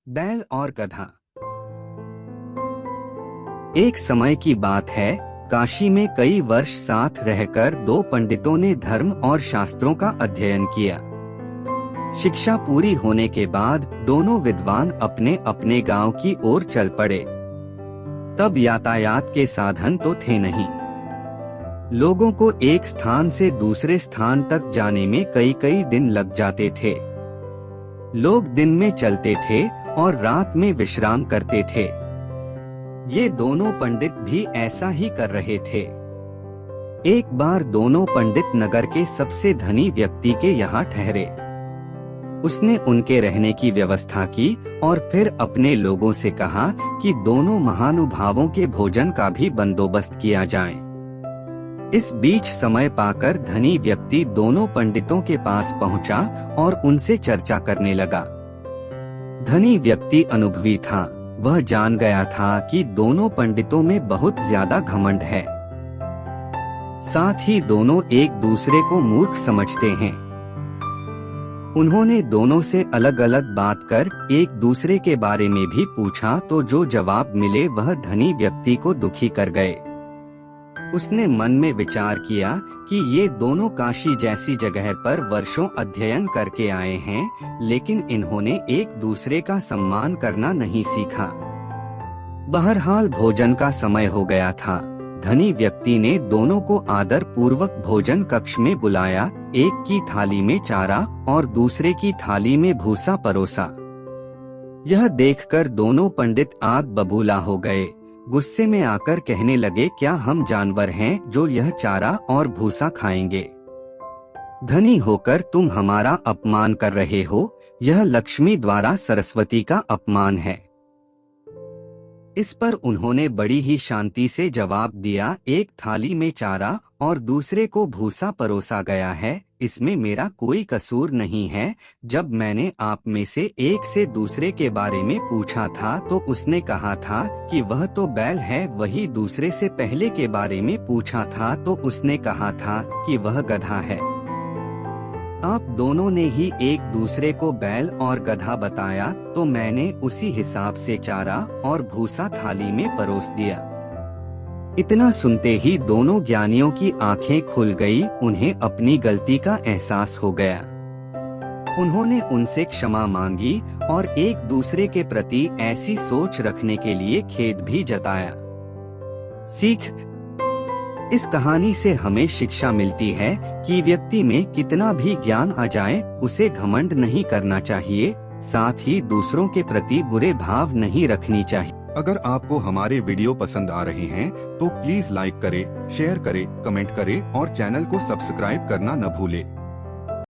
बैल और गधा। एक समय की बात है, काशी में कई वर्ष साथ रहकर दो पंडितों ने धर्म और शास्त्रों का अध्ययन किया। शिक्षा पूरी होने के बाद दोनों विद्वान अपने अपने गांव की ओर चल पड़े। तब यातायात के साधन तो थे नहीं। लोगों को एक स्थान से दूसरे स्थान तक जाने में कई कई दिन लग जाते थे। लोग दिन में चलते थे और रात में विश्राम करते थे। ये दोनों पंडित भी ऐसा ही कर रहे थे। एक बार दोनों पंडित नगर के सबसे धनी व्यक्ति के यहाँ ठहरे। उसने उनके रहने की व्यवस्था की और फिर अपने लोगों से कहा कि दोनों महानुभावों के भोजन का भी बंदोबस्त किया जाए। इस बीच समय पाकर धनी व्यक्ति दोनों पंडितों के पास पहुंचा और उनसे चर्चा करने लगा। धनी व्यक्ति अनुभवी था। वह जान गया था कि दोनों पंडितों में बहुत ज्यादा घमंड है। साथ ही दोनों एक दूसरे को मूर्ख समझते हैं। उन्होंने दोनों से अलग अलग बात कर एक दूसरे के बारे में भी पूछा, तो जो जवाब मिले वह धनी व्यक्ति को दुखी कर गए। उसने मन में विचार किया कि ये दोनों काशी जैसी जगह पर वर्षों अध्ययन करके आए हैं, लेकिन इन्होंने एक दूसरे का सम्मान करना नहीं सीखा। बहरहाल भोजन का समय हो गया था। धनी व्यक्ति ने दोनों को आदर पूर्वक भोजन कक्ष में बुलाया। एक की थाली में चारा और दूसरे की थाली में भूसा परोसा। यह देखकर दोनों पंडित आग बबूला हो गए। गुस्से में आकर कहने लगे, क्या हम जानवर हैं जो यह चारा और भूसा खाएंगे? धनी होकर तुम हमारा अपमान कर रहे हो। यह लक्ष्मी द्वारा सरस्वती का अपमान है। इस पर उन्होंने बड़ी ही शांति से जवाब दिया, एक थाली में चारा और दूसरे को भूसा परोसा गया है, इसमें मेरा कोई कसूर नहीं है। जब मैंने आप में से एक से दूसरे के बारे में पूछा था तो उसने कहा था कि वह तो बैल है। वही दूसरे से पहले के बारे में पूछा था तो उसने कहा था कि वह गधा है। आप दोनों ने ही एक दूसरे को बैल और गधा बताया, तो मैंने उसी हिसाब से चारा और भूसा थाली में परोस दिया। इतना सुनते ही दोनों ज्ञानियों की आंखें खुल गई। उन्हें अपनी गलती का एहसास हो गया। उन्होंने उनसे क्षमा मांगी और एक दूसरे के प्रति ऐसी सोच रखने के लिए खेद भी जताया। सीख: इस कहानी से हमें शिक्षा मिलती है कि व्यक्ति में कितना भी ज्ञान आ जाए, उसे घमंड नहीं करना चाहिए। साथ ही दूसरों के प्रति बुरे भाव नहीं रखनी चाहिए। अगर आपको हमारे वीडियो पसंद आ रहे हैं तो प्लीज लाइक करें, शेयर करें, कमेंट करें और चैनल को सब्सक्राइब करना न भूलें।